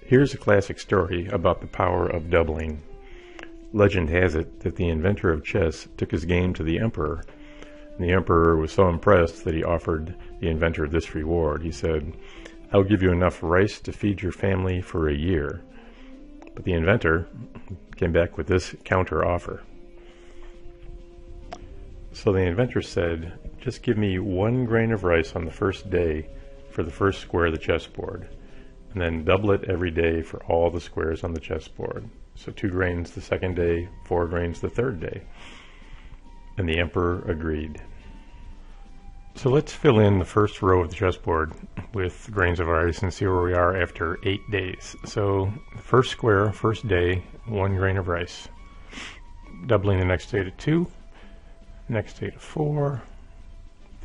Here's a classic story about the power of doubling. Legend has it that the inventor of chess took his game to the emperor. And the emperor was so impressed that he offered the inventor this reward. He said, "I'll give you enough rice to feed your family for a year." But the inventor came back with this counter offer. So the inventor said, "Just give me 1 grain of rice on the first day for the first square of the chessboard, and then double it every day for all the squares on the chessboard. So 2 grains the second day, 4 grains the third day." And the emperor agreed. So let's fill in the first row of the chessboard with grains of rice and see where we are after 8 days. So the first square, first day, 1 grain of rice. Doubling the next day to 2, next day to 4,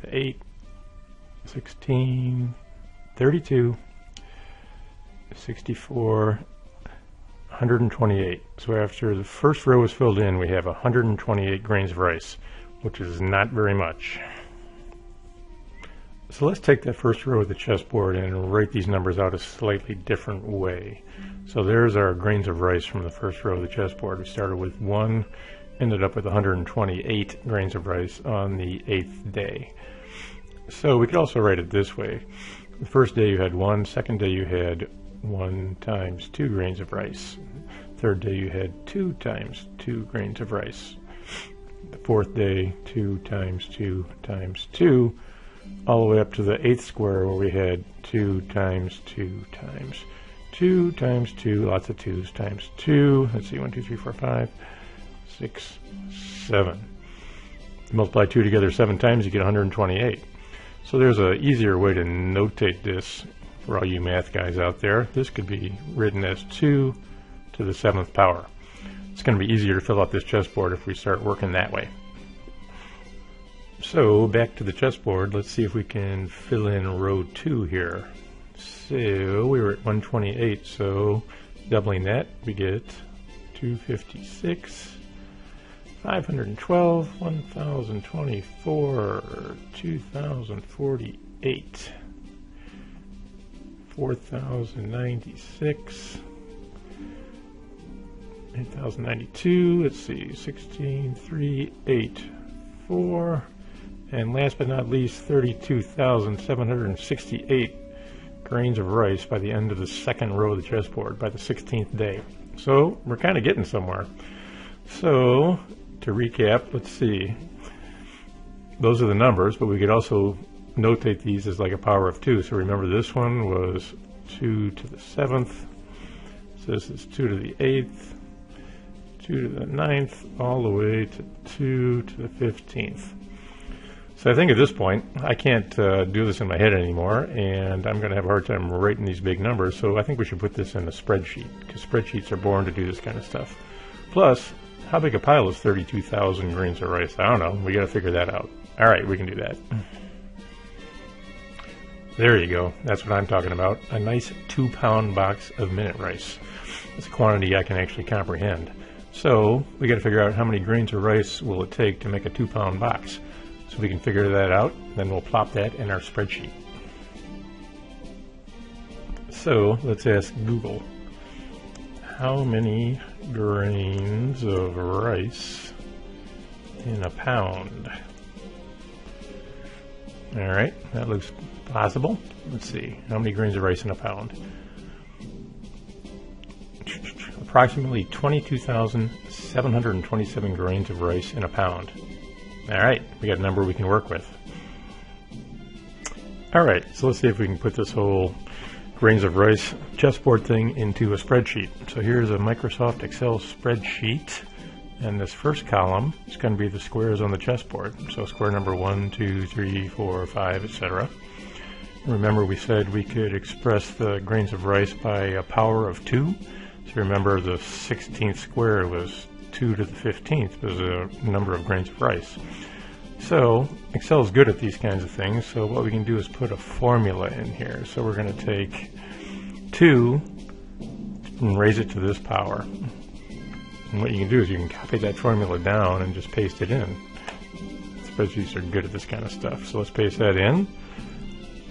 to 8, 16, 32, 64, 128. So after the first row is filled in, we have 128 grains of rice, which is not very much. So let's take that first row of the chessboard and write these numbers out a slightly different way. So there's our grains of rice from the first row of the chessboard. We started with 1, ended up with 128 grains of rice on the 8th day. So we could also write it this way. The first day you had 1, second day you had 1 times 2 grains of rice. Third day you had 2 times 2 grains of rice. The fourth day, 2 times 2 times 2, all the way up to the 8th square where we had 2 times 2 times 2 times 2, lots of 2's, times 2. Let's see, 1, 2, 3, 4, 5, 6, 7. Multiply 2 together 7 times, you get 128. So there's an easier way to notate this for all you math guys out there. This could be written as 2 to the 7th power. It's going to be easier to fill out this chessboard if we start working that way. So back to the chessboard, let's see if we can fill in row 2 here. So we were at 128, so doubling that we get 256, 512, 1024, 2048, 4096, 8092, let's see, 16, 3, 8, 4, and last but not least 32,768 grains of rice by the end of the second row of the chessboard, by the 16th day. So we're kind of getting somewhere. So to recap, let's see, those are the numbers, but we could also notate these as like a power of 2. So remember, this one was 2 to the 7th, so this is 2 to the 8th, 2 to the 9th, all the way to 2 to the 15th. So I think at this point, I can't do this in my head anymore, and I'm going to have a hard time writing these big numbers, so I think we should put this in a spreadsheet, because spreadsheets are born to do this kind of stuff. Plus, how big a pile is 32,000 grains of rice? I don't know. We got to figure that out. All right, we can do that. There you go. That's what I'm talking about. A nice 2-pound box of minute rice. That's a quantity I can actually comprehend. So we got to figure out how many grains of rice will it take to make a 2-pound box. So we can figure that out, then we'll plop that in our spreadsheet. So let's ask Google, how many grains of rice in a pound? All right, that looks possible. Let's see, how many grains of rice in a pound? Approximately 22,727 grains of rice in a pound. All right, we got a number we can work with. All right, so let's see if we can put this whole grains of rice chessboard thing into a spreadsheet. So here's a Microsoft Excel spreadsheet, and this first column is going to be the squares on the chessboard. So square number 1, 2, 3, 4, 5, etc. Remember, we said we could express the grains of rice by a power of 2. So remember, the 16th square was 2 to the 15th was a number of grains of rice. So Excel is good at these kinds of things, so what we can do is put a formula in here. So we're going to take 2 and raise it to this power. And what you can do is you can copy that formula down and just paste it in. Spreadsheets are good at this kind of stuff. So let's paste that in.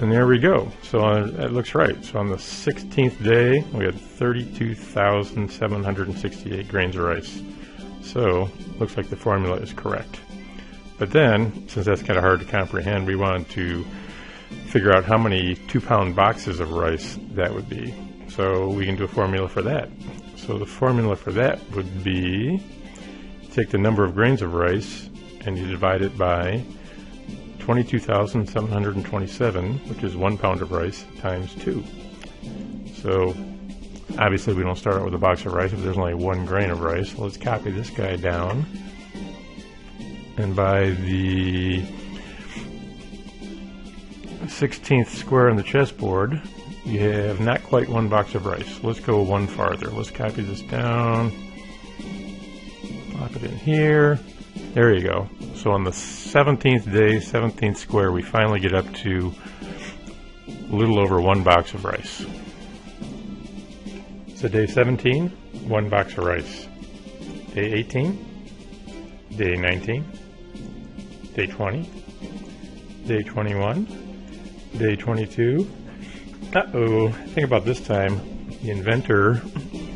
And there we go. So that looks right. So on the 16th day, we had 32,768 grains of rice. So looks like the formula is correct. But then, since that's kind of hard to comprehend, we wanted to figure out how many 2-pound boxes of rice that would be. So we can do a formula for that. So the formula for that would be, take the number of grains of rice and you divide it by 22,727, which is 1 pound of rice, times 2. So obviously we don't start out with a box of rice if there's only 1 grain of rice. So let's copy this guy down. And by the 16th square on the chessboard, you have not quite 1 box of rice. Let's go one farther. Let's copy this down, plop it in here. There you go. So on the 17th day, 17th square, we finally get up to a little over 1 box of rice. So day 17, 1 box of rice. Day 18, day 19, day 20, day 21, day 22. Uh-oh, think about this time. The inventor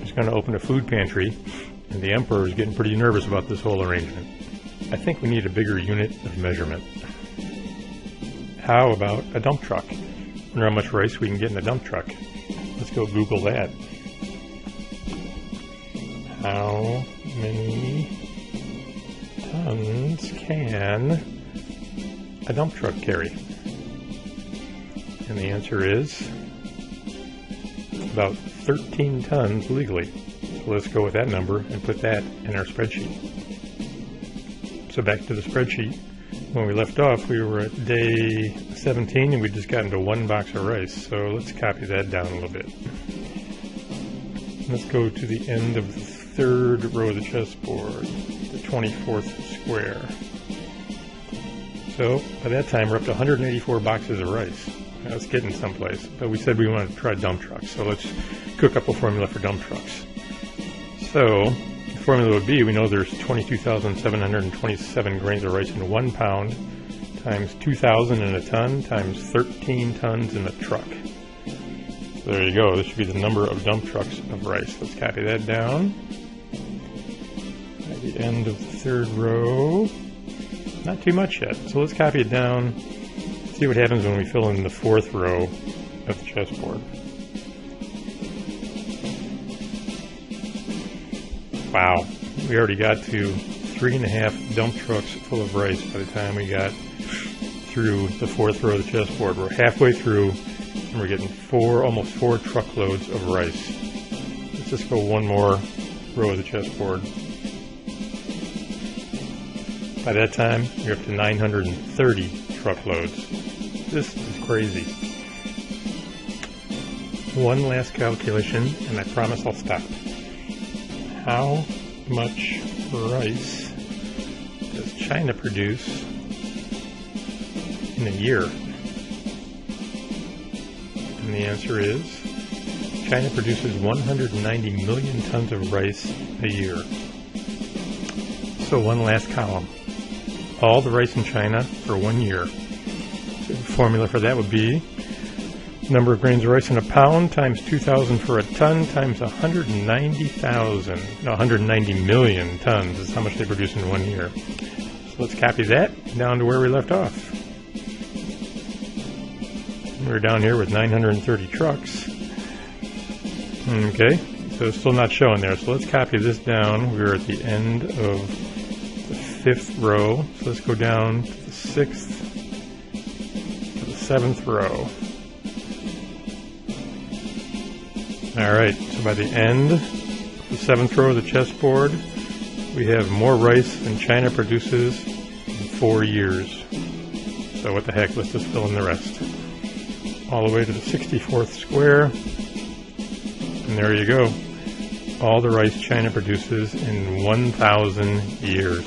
is going to open a food pantry, and the emperor is getting pretty nervous about this whole arrangement. I think we need a bigger unit of measurement. How about a dump truck? I wonder how much rice we can get in a dump truck. Let's go Google that. How many tons can a dump truck carry? And the answer is about 13 tons legally. So let's go with that number and put that in our spreadsheet. So back to the spreadsheet. When we left off, we were at day 17 and we'd just gotten to 1 box of rice. So let's copy that down a little bit. Let's go to the end of the 3rd row of the chessboard, the 24th square. So by that time, we're up to 184 boxes of rice. Now, it's getting someplace. But we said we wanted to try dump trucks. So let's cook up a formula for dump trucks. So the formula would be, we know there's 22,727 grains of rice in 1 pound, times 2,000 in a ton, times 13 tons in a truck. So there you go. This should be the number of dump trucks of rice. Let's copy that down. At the end of the 3rd row, not too much yet. So let's copy it down. See what happens when we fill in the 4th row of the chessboard. Wow, we already got to 3.5 dump trucks full of rice by the time we got through the 4th row of the chessboard. We're halfway through and we're getting almost 4 truckloads of rice. Let's just go one more row of the chessboard. By that time, you're up to 930 truckloads. This is crazy. One last calculation, and I promise I'll stop. How much rice does China produce in a year? And the answer is, China produces 190 million tons of rice a year. So one last column. All the rice in China for 1 year. So the formula for that would be number of grains of rice in a pound times 2,000 for a ton times 190 million tons is how much they produce in 1 year. So let's copy that down to where we left off. We're down here with 930 trucks. Okay, so it's still not showing there. So let's copy this down. We're at the end of the 5th row. So let's go down to the 6th, to the 7th row. Alright, so by the end of the 7th row of the chessboard, we have more rice than China produces in 4 years. So what the heck, let's just fill in the rest. All the way to the 64th square, and there you go. All the rice China produces in 1,000 years.